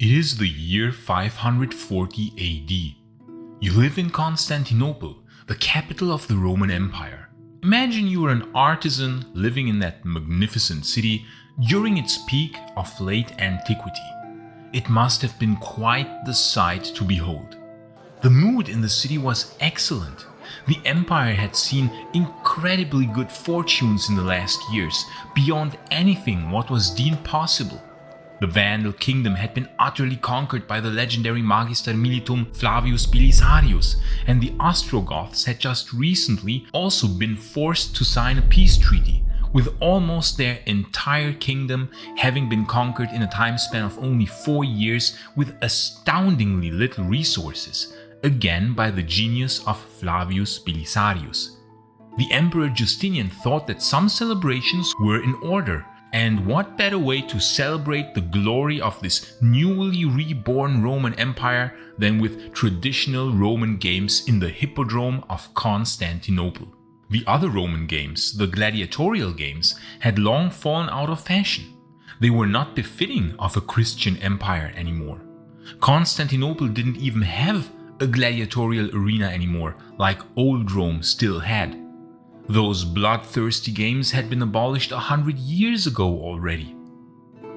It is the year 540 AD. You live in Constantinople, the capital of the Roman Empire. Imagine you are an artisan living in that magnificent city during its peak of late antiquity. It must have been quite the sight to behold. The mood in the city was excellent. The empire had seen incredibly good fortunes in the last years, beyond anything what was deemed possible. The Vandal kingdom had been utterly conquered by the legendary Magister Militum Flavius Belisarius, and the Ostrogoths had just recently also been forced to sign a peace treaty, with almost their entire kingdom having been conquered in a time span of only 4 years with astoundingly little resources, again by the genius of Flavius Belisarius. The Emperor Justinian thought that some celebrations were in order, and what better way to celebrate the glory of this newly reborn Roman Empire than with traditional Roman games in the Hippodrome of Constantinople. The other Roman games, the gladiatorial games, had long fallen out of fashion. They were not befitting of a Christian empire anymore. Constantinople didn't even have a gladiatorial arena anymore, like old Rome still had. Those bloodthirsty games had been abolished 100 years ago already.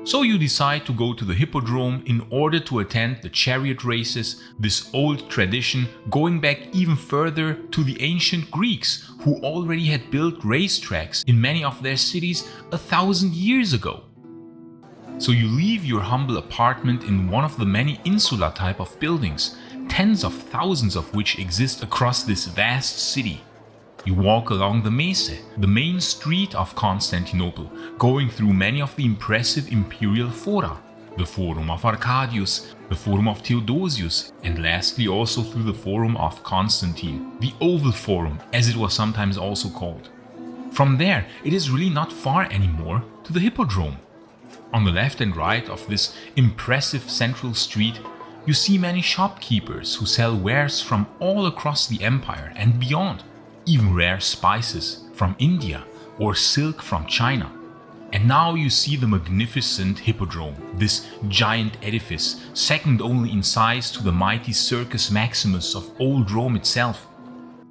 So you decide to go to the Hippodrome in order to attend the chariot races, this old tradition going back even further to the ancient Greeks, who already had built racetracks in many of their cities 1,000 years ago. So you leave your humble apartment in one of the many insula type of buildings, tens of thousands of which exist across this vast city. You walk along the Mese, the main street of Constantinople, going through many of the impressive imperial fora, the Forum of Arcadius, the Forum of Theodosius, and lastly also through the Forum of Constantine, the Oval Forum as it was sometimes also called. From there, it is really not far anymore to the Hippodrome. On the left and right of this impressive central street, you see many shopkeepers who sell wares from all across the empire and beyond. Even rare spices from India or silk from China. And now you see the magnificent Hippodrome, this giant edifice, second only in size to the mighty Circus Maximus of old Rome itself.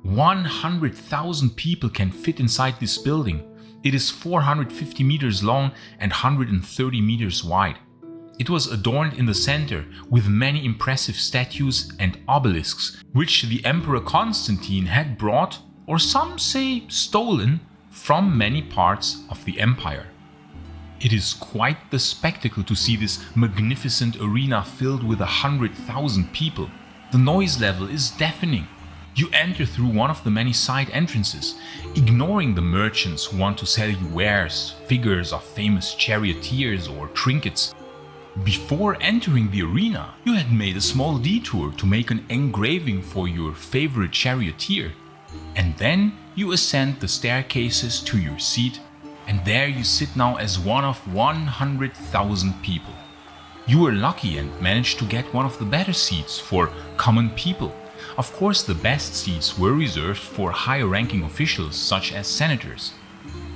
100,000 people can fit inside this building. It is 450 meters long and 130 meters wide. It was adorned in the center with many impressive statues and obelisks, which the Emperor Constantine had brought, or some say stolen, from many parts of the empire. It is quite the spectacle to see this magnificent arena filled with 100,000 people. The noise level is deafening. You enter through one of the many side entrances, ignoring the merchants who want to sell you wares, figures of famous charioteers or trinkets. Before entering the arena, you had made a small detour to make an engraving for your favorite charioteer. And then you ascend the staircases to your seat, and there you sit now as one of 100,000 people. You were lucky and managed to get one of the better seats for common people. Of course, the best seats were reserved for higher-ranking officials such as senators.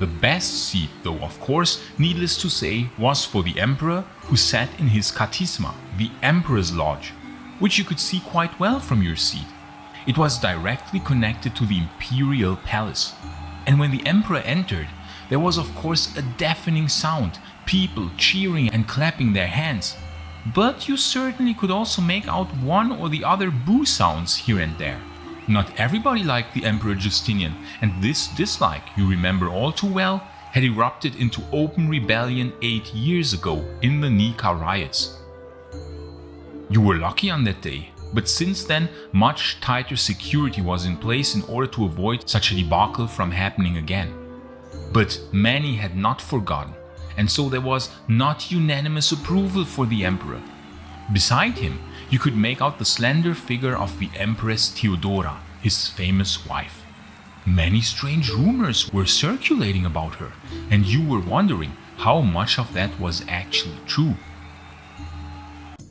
The best seat, though, of course, needless to say, was for the emperor, who sat in his katisma, the emperor's lodge, which you could see quite well from your seat. It was directly connected to the imperial palace. And when the emperor entered, there was of course a deafening sound, people cheering and clapping their hands. But you certainly could also make out one or the other boo sounds here and there. Not everybody liked the Emperor Justinian, and this dislike, you remember all too well, had erupted into open rebellion 8 years ago in the Nika riots. You were lucky on that day. But since then, much tighter security was in place in order to avoid such a debacle from happening again. But many had not forgotten, and so there was not unanimous approval for the emperor. Beside him, you could make out the slender figure of the Empress Theodora, his famous wife. Many strange rumors were circulating about her, and you were wondering how much of that was actually true.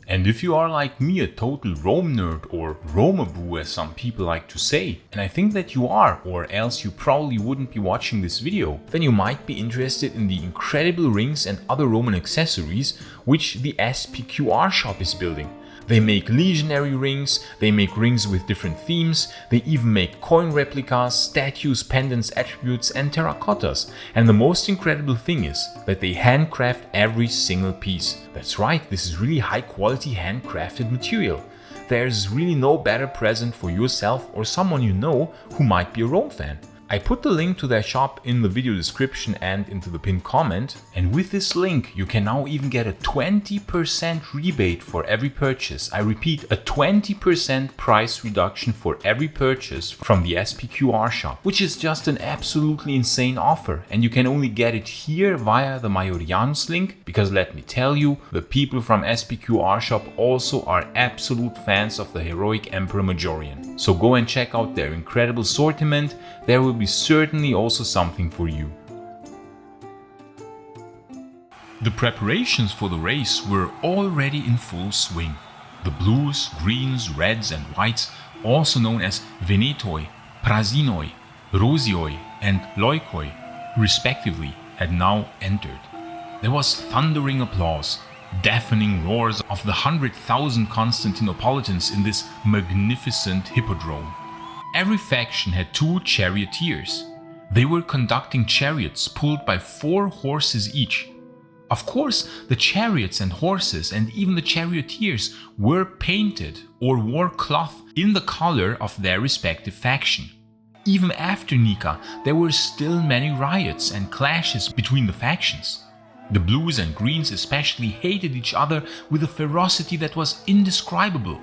And if you are like me, a total Rome nerd, or Romaboo as some people like to say, and I think that you are, or else you probably wouldn't be watching this video, then you might be interested in the incredible rings and other Roman accessories which the SPQR Shop is building. They make legionary rings, they make rings with different themes, they even make coin replicas, statues, pendants, attributes and terracottas. And the most incredible thing is that they handcraft every single piece. That's right, this is really high quality handcrafted material. There's really no better present for yourself or someone you know who might be a Rome fan. I put the link to their shop in the video description and into the pinned comment, and with this link you can now even get a 20% rebate for every purchase. I repeat, a 20% price reduction for every purchase from the SPQR shop, which is just an absolutely insane offer, and you can only get it here via the Maiorianus link, because let me tell you, the people from SPQR shop also are absolute fans of the heroic Emperor Maiorian. So go and check out their incredible assortment. There will be certainly also something for you. The preparations for the race were already in full swing. The blues, greens, reds and whites, also known as Venetoi, Prasinoi, Rosioi and Loikoi, respectively, had now entered. There was thundering applause, deafening roars of the 100,000 Constantinopolitans in this magnificent hippodrome. Every faction had 2 charioteers. They were conducting chariots pulled by 4 horses each. Of course, the chariots and horses and even the charioteers were painted or wore cloth in the color of their respective faction. Even after Nika, there were still many riots and clashes between the factions. The blues and greens especially hated each other with a ferocity that was indescribable.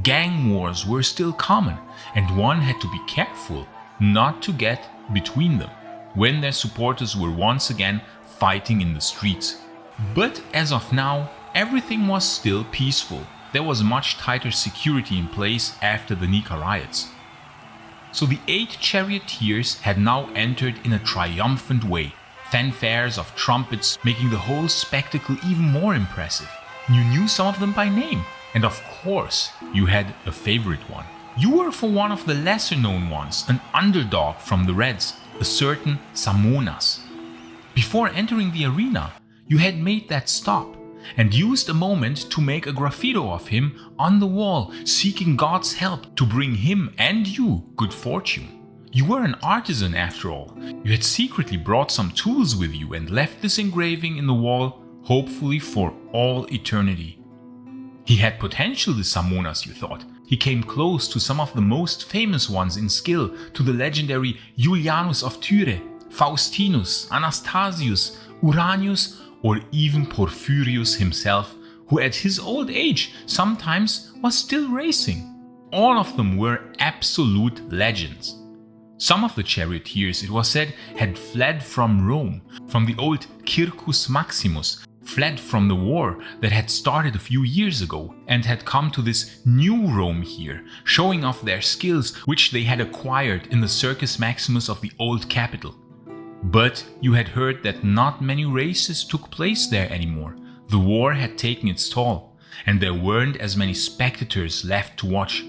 Gang wars were still common, and one had to be careful not to get between them when their supporters were once again fighting in the streets. But as of now, everything was still peaceful. There was much tighter security in place after the Nika riots. So the 8 charioteers had now entered in a triumphant way, fanfares of trumpets making the whole spectacle even more impressive. You knew some of them by name. And of course, you had a favorite one. You were for one of the lesser known ones, an underdog from the Reds, a certain Samonas. Before entering the arena, you had made that stop and used a moment to make a graffito of him on the wall, seeking God's help to bring him and you good fortune. You were an artisan after all. You had secretly brought some tools with you and left this engraving in the wall, hopefully for all eternity. He had potential, the Samonas, you thought. He came close to some of the most famous ones in skill, to the legendary Julianus of Tyre, Faustinus, Anastasius, Uranius, or even Porphyrius himself, who at his old age sometimes was still racing. All of them were absolute legends. Some of the charioteers, it was said, had fled from Rome, from the old Circus Maximus, fled from the war that had started a few years ago and had come to this new Rome here, showing off their skills which they had acquired in the Circus Maximus of the old capital. But you had heard that not many races took place there anymore. The war had taken its toll, and there weren't as many spectators left to watch.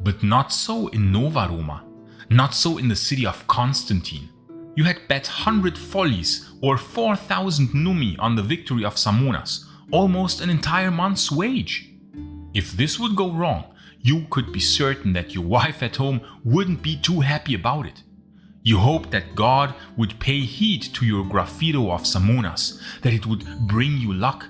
But not so in Nova Roma, not so in the city of Constantine. You had bet 100 follies or 4,000 numi on the victory of Samonas, almost an entire month's wage. If this would go wrong, you could be certain that your wife at home wouldn't be too happy about it. You hoped that God would pay heed to your graffito of Samonas, that it would bring you luck.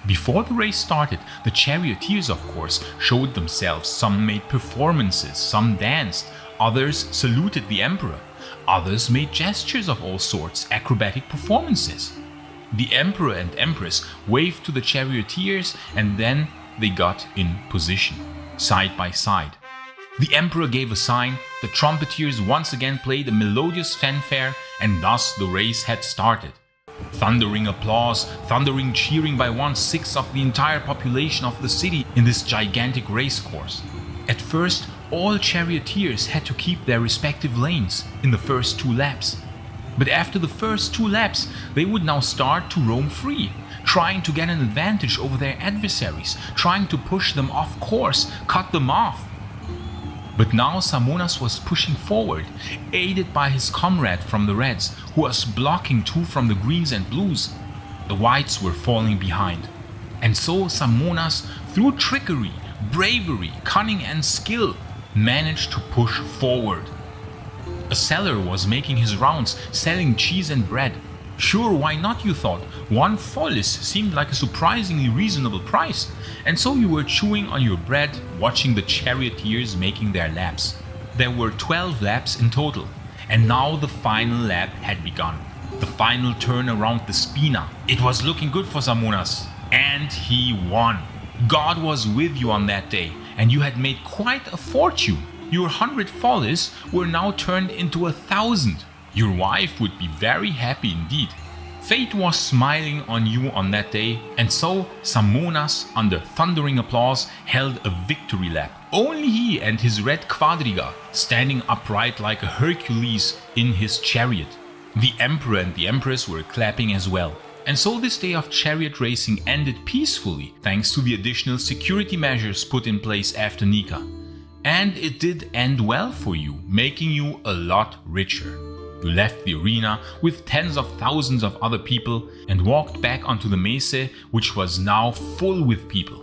Before the race started, the charioteers, of course, showed themselves. Some made performances, some danced, others saluted the emperor. Others made gestures of all sorts, acrobatic performances. The emperor and empress waved to the charioteers and then they got in position, side by side. The emperor gave a sign, the trumpeteers once again played a melodious fanfare, and thus the race had started. Thundering applause, thundering cheering by 1/6 of the entire population of the city in this gigantic race course. At first, all charioteers had to keep their respective lanes in the first 2 laps. But after the first 2 laps, they would now start to roam free, trying to get an advantage over their adversaries, trying to push them off course, cut them off. But now Samonas was pushing forward, aided by his comrade from the Reds, who was blocking two from the Greens and Blues. The Whites were falling behind. And so Samonas, through trickery, bravery, cunning and skill, managed to push forward. A seller was making his rounds, selling cheese and bread. Sure, why not, you thought? 1 follis seemed like a surprisingly reasonable price. And so you were chewing on your bread, watching the charioteers making their laps. There were 12 laps in total. And now the final lap had begun. The final turn around the Spina. It was looking good for Samonas. And he won. God was with you on that day, and you had made quite a fortune. Your 100 follis were now turned into 1,000. Your wife would be very happy indeed. Fate was smiling on you on that day, and so Samonas, under thundering applause, held a victory lap. Only he and his red quadriga, standing upright like a Hercules in his chariot. The emperor and the empress were clapping as well. And so this day of chariot racing ended peacefully, thanks to the additional security measures put in place after Nika. And it did end well for you, making you a lot richer. You left the arena with tens of thousands of other people and walked back onto the mese, which was now full with people.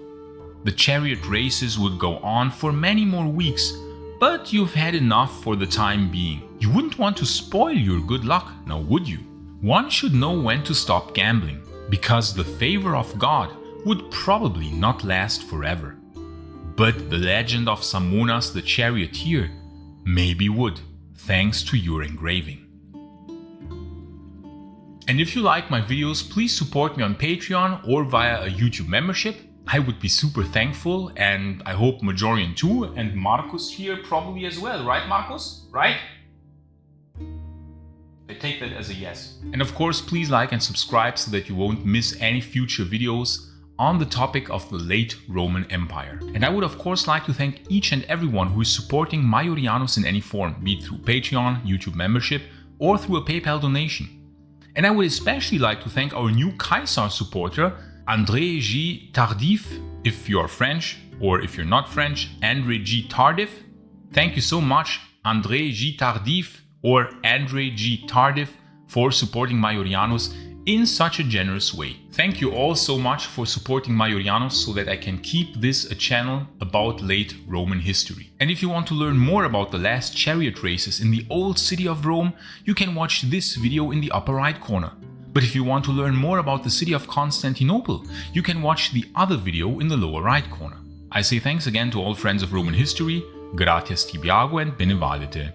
The chariot races would go on for many more weeks, but you've had enough for the time being. You wouldn't want to spoil your good luck, now would you? One should know when to stop gambling, because the favor of God would probably not last forever. But the legend of Samonas the charioteer maybe would, thanks to your engraving. And if you like my videos, please support me on Patreon or via a YouTube membership. I would be super thankful, and I hope Maiorian too, and Marcus here probably as well, right Marcus? Right? I take that as a yes. And of course, please like and subscribe so that you won't miss any future videos on the topic of the late Roman Empire. And I would of course like to thank each and everyone who is supporting Maiorianus in any form, be it through Patreon, YouTube membership, or through a PayPal donation. And I would especially like to thank our new Kaiser supporter, André G. Tardif, if you are French, or if you're not French, André G. Tardif. Thank you so much, André G. Tardif, or André G. Tardif, for supporting Maiorianus in such a generous way. Thank you all so much for supporting Maiorianus so that I can keep this a channel about late Roman history. And if you want to learn more about the last chariot races in the old city of Rome, you can watch this video in the upper right corner. But if you want to learn more about the city of Constantinople, you can watch the other video in the lower right corner. I say thanks again to all friends of Roman history, gratias tibiago and bene valete.